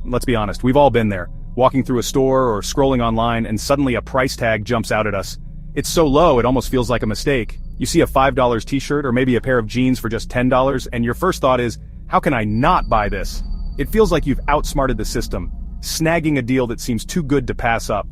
Let's be honest, we've all been there, walking through a store or scrolling online and suddenly a price tag jumps out at us. It's so low it almost feels like a mistake. You see a $5 t-shirt or maybe a pair of jeans for just $10 and your first thought is, how can I not buy this? It feels like you've outsmarted the system, snagging a deal that seems too good to pass up.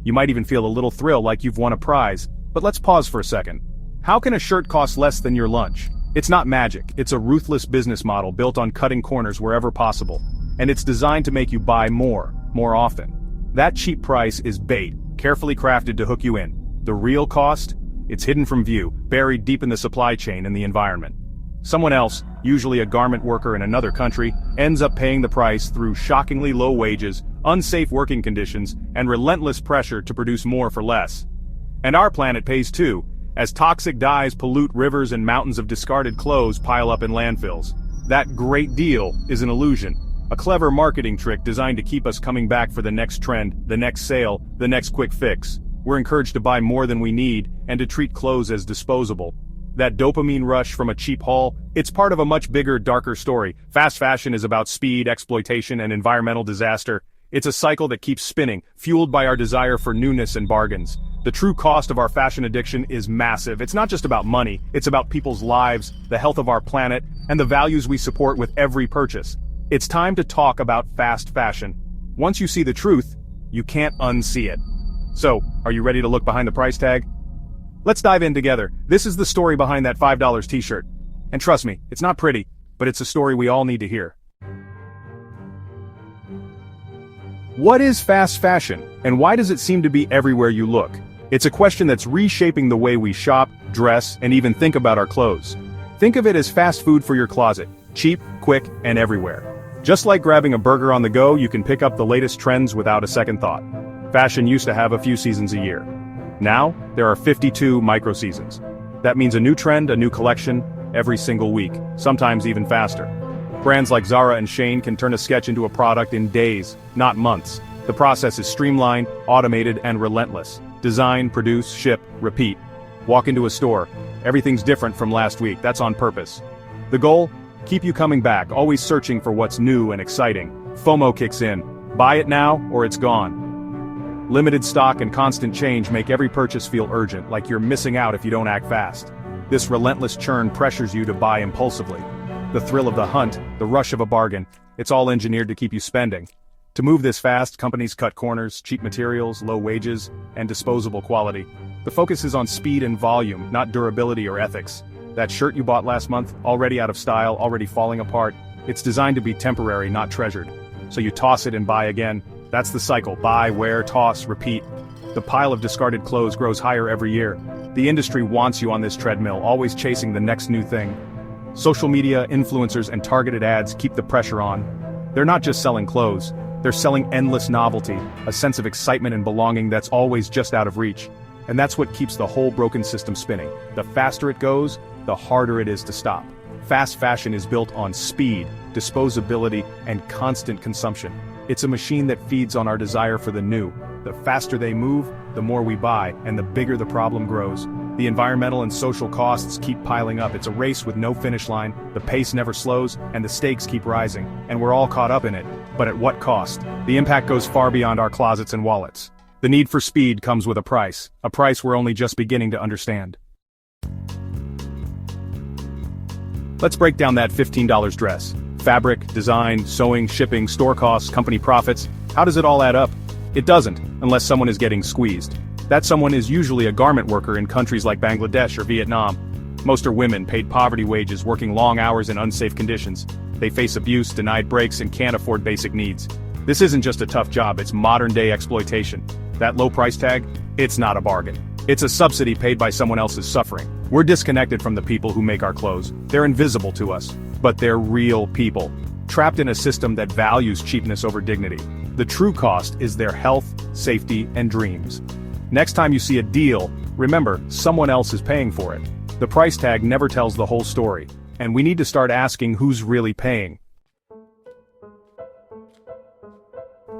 You might even feel a little thrill like you've won a prize. But let's pause for a second. How can a shirt cost less than your lunch? It's not magic, it's a ruthless business model built on cutting corners wherever possible. And it's designed to make you buy more often. That cheap price is bait, carefully crafted to hook you in. The real cost? It's hidden from view, buried deep in the supply chain and the environment. Someone else, usually a garment worker in another country, ends up paying the price through shockingly low wages, unsafe working conditions, and relentless pressure to produce more for less. And our planet pays too, as toxic dyes pollute rivers and mountains of discarded clothes pile up in landfills. That great deal is an illusion, a clever marketing trick designed to keep us coming back for the next trend, the next sale, the next quick fix. We're encouraged to buy more than we need and to treat clothes as disposable. That dopamine rush from a cheap haul, it's part of a much bigger, darker story. Fast fashion is about speed, exploitation, and environmental disaster. It's a cycle that keeps spinning, fueled by our desire for newness and bargains. The true cost of our fashion addiction is massive. It's not just about money, it's about people's lives, the health of our planet, and the values we support with every purchase. It's time to talk about fast fashion. Once you see the truth, you can't unsee it. So, are you ready to look behind the price tag? Let's dive in together. This is the story behind that $5 t-shirt. And trust me, it's not pretty, but it's a story we all need to hear. What is fast fashion, and why does it seem to be everywhere you look? It's a question that's reshaping the way we shop, dress, and even think about our clothes. Think of it as fast food for your closet, cheap, quick, and everywhere. Just like grabbing a burger on the go, you can pick up the latest trends without a second thought. Fashion used to have a few seasons a year. Now, there are 52 micro-seasons. That means a new trend, a new collection, every single week, sometimes even faster. Brands like Zara and Shein can turn a sketch into a product in days, not months. The process is streamlined, automated, and relentless. Design, produce, ship, repeat. Walk into a store. Everything's different from last week, that's on purpose. The goal? Keep you coming back, always searching for what's new and exciting. FOMO kicks in. Buy it now, or it's gone. Limited stock and constant change make every purchase feel urgent, like you're missing out if you don't act fast. This relentless churn pressures you to buy impulsively. The thrill of the hunt, the rush of a bargain, it's all engineered to keep you spending. To move this fast, companies cut corners, cheap materials, low wages, and disposable quality. The focus is on speed and volume, not durability or ethics. That shirt you bought last month, already out of style, already falling apart, it's designed to be temporary, not treasured. So you toss it and buy again. That's the cycle: buy, wear, toss, repeat. The pile of discarded clothes grows higher every year. The industry wants you on this treadmill, always chasing the next new thing. Social media, influencers, and targeted ads keep the pressure on. They're not just selling clothes, they're selling endless novelty, a sense of excitement and belonging that's always just out of reach. And that's what keeps the whole broken system spinning. The faster it goes, the harder it is to stop. Fast fashion is built on speed, disposability, and constant consumption. It's a machine that feeds on our desire for the new. The faster they move, the more we buy, and the bigger the problem grows. The environmental and social costs keep piling up. It's a race with no finish line, the pace never slows, and the stakes keep rising. And we're all caught up in it. But at what cost? The impact goes far beyond our closets and wallets. The need for speed comes with a price we're only just beginning to understand. Let's break down that $15 dress. Fabric, design, sewing, shipping, store costs, company profits. How does it all add up? It doesn't, unless someone is getting squeezed. That someone is usually a garment worker in countries like Bangladesh or Vietnam. Most are women, paid poverty wages, working long hours in unsafe conditions. They face abuse, denied breaks, and can't afford basic needs. This isn't just a tough job, it's modern-day exploitation. That low price tag? It's not a bargain. It's a subsidy paid by someone else's suffering. We're disconnected from the people who make our clothes. They're invisible to us. But they're real people, trapped in a system that values cheapness over dignity. The true cost is their health, safety, and dreams. Next time you see a deal, remember, someone else is paying for it. The price tag never tells the whole story, and we need to start asking who's really paying.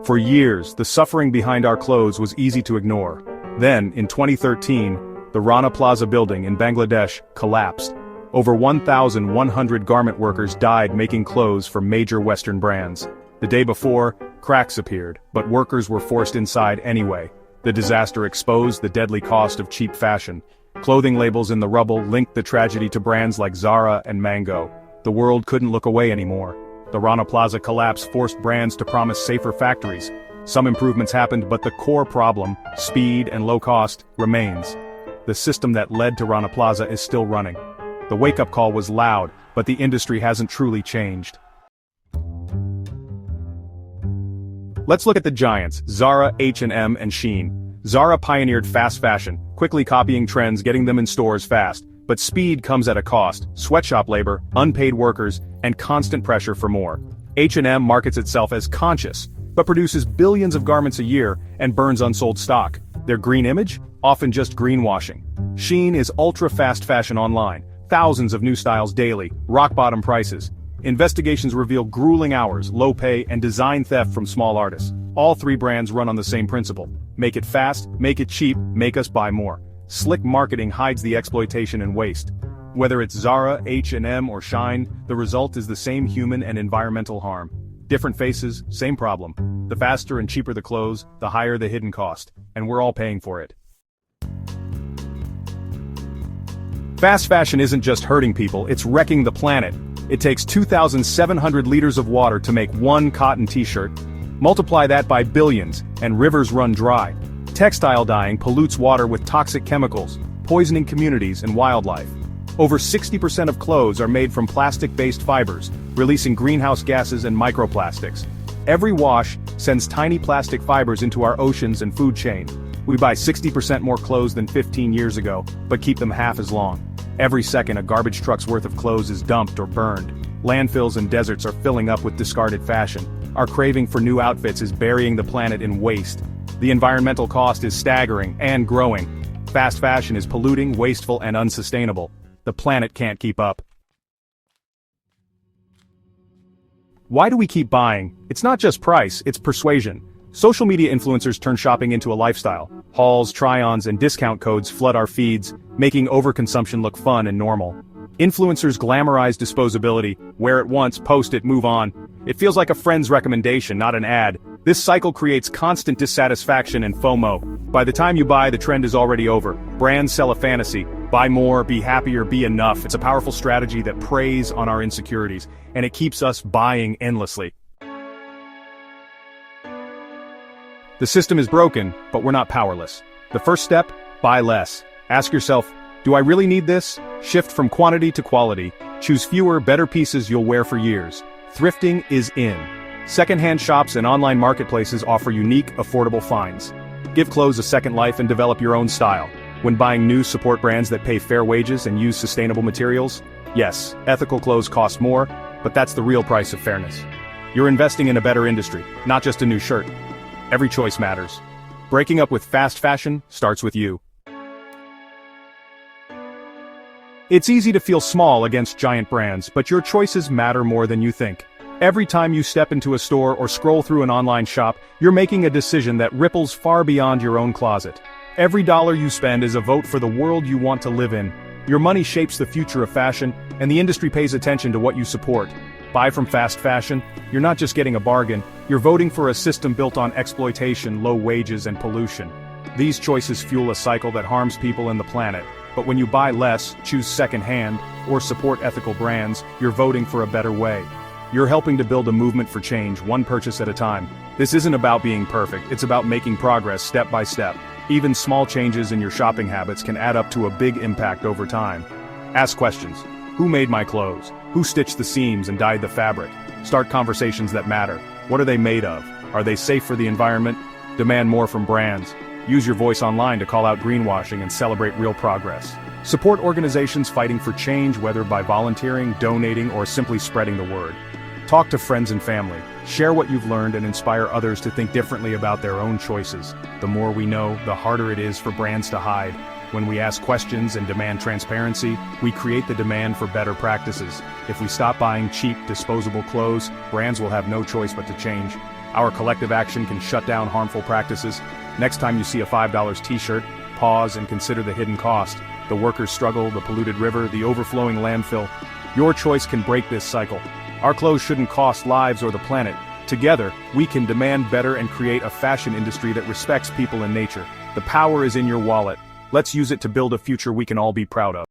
For years, the suffering behind our clothes was easy to ignore. Then, in 2013, the Rana Plaza building in Bangladesh collapsed. Over 1,100 garment workers died making clothes for major Western brands. The day before, Cracks appeared, but workers were forced inside anyway. The disaster exposed the deadly cost of cheap fashion. Clothing labels in the rubble linked the tragedy to brands like Zara and Mango. The world couldn't look away anymore. The Rana Plaza collapse forced brands to promise safer factories. Some improvements happened, but the core problem, speed and low cost, remains. The system that led to Rana Plaza is still running. The wake-up call was loud, but the industry hasn't truly changed. Let's look at the giants, Zara, H&M, and Shein. Zara pioneered fast fashion, quickly copying trends, getting them in stores fast. But speed comes at a cost: sweatshop labor, unpaid workers, and constant pressure for more. H&M markets itself as conscious, but produces billions of garments a year and burns unsold stock. Their green image? Often just greenwashing. Shein is ultra-fast fashion online. Thousands of new styles daily, rock-bottom prices. Investigations reveal grueling hours, low pay, and design theft from small artists. All three brands run on the same principle: make it fast, make it cheap, make us buy more. Slick marketing hides the exploitation and waste. Whether it's Zara, H&M, or Shein, the result is the same human and environmental harm. Different faces, same problem. The faster and cheaper the clothes, the higher the hidden cost, and we're all paying for it. Fast fashion isn't just hurting people, it's wrecking the planet. It takes 2,700 liters of water to make one cotton t-shirt. Multiply that by billions, and rivers run dry. Textile dyeing pollutes water with toxic chemicals, poisoning communities and wildlife. Over 60% of clothes are made from plastic-based fibers, releasing greenhouse gases and microplastics. Every wash sends tiny plastic fibers into our oceans and food chain. We buy 60% more clothes than 15 years ago, but keep them half as long. Every second a garbage truck's worth of clothes is dumped or burned. Landfills and deserts are filling up with discarded fashion. Our craving for new outfits is burying the planet in waste. The environmental cost is staggering and growing. Fast fashion is polluting, wasteful, and unsustainable. The planet can't keep up. Why do we keep buying? It's not just price, it's persuasion. Social media influencers turn shopping into a lifestyle. Hauls, try-ons, and discount codes flood our feeds, making overconsumption look fun and normal. Influencers glamorize disposability: wear it once, post it, move on. It feels like a friend's recommendation, not an ad. This cycle creates constant dissatisfaction and FOMO. By the time you buy, the trend is already over. Brands sell a fantasy: buy more, be happier, be enough. It's a powerful strategy that preys on our insecurities, and it keeps us buying endlessly. The system is broken, but we're not powerless. The first step? Buy less. Ask yourself, do I really need this? Shift from quantity to quality. Choose fewer, better pieces you'll wear for years. Thrifting is in. Secondhand shops and online marketplaces offer unique, affordable finds. Give clothes a second life and develop your own style. When buying new, support brands that pay fair wages and use sustainable materials. Yes, ethical clothes cost more, but that's the real price of fairness. You're investing in a better industry, not just a new shirt. Every choice matters. Breaking up with fast fashion starts with you. It's easy to feel small against giant brands, but your choices matter more than you think. Every time you step into a store or scroll through an online shop, you're making a decision that ripples far beyond your own closet. Every dollar you spend is a vote for the world you want to live in. Your money shapes the future of fashion, and the industry pays attention to what you support. Buy from fast fashion, you're not just getting a bargain, you're voting for a system built on exploitation, low wages, and pollution. These choices fuel a cycle that harms people and the planet. But when you buy less, choose second-hand, or support ethical brands, you're voting for a better way. You're helping to build a movement for change, one purchase at a time. This isn't about being perfect, it's about making progress step by step. Even small changes in your shopping habits can add up to a big impact over time. Ask questions. Who made my clothes? Who stitched the seams and dyed the fabric? Start conversations that matter. What are they made of? Are they safe for the environment? Demand more from brands. Use your voice online to call out greenwashing and celebrate real progress. Support organizations fighting for change, whether by volunteering, donating, or simply spreading the word. Talk to friends and family. Share what you've learned and inspire others to think differently about their own choices. The more we know, the harder it is for brands to hide. When we ask questions and demand transparency, we create the demand for better practices. If we stop buying cheap, disposable clothes, brands will have no choice but to change. Our collective action can shut down harmful practices. Next time you see a $5 t-shirt, pause and consider the hidden cost. The workers' struggle, the polluted river, the overflowing landfill. Your choice can break this cycle. Our clothes shouldn't cost lives or the planet. Together, we can demand better and create a fashion industry that respects people and nature. The power is in your wallet. Let's use it to build a future we can all be proud of.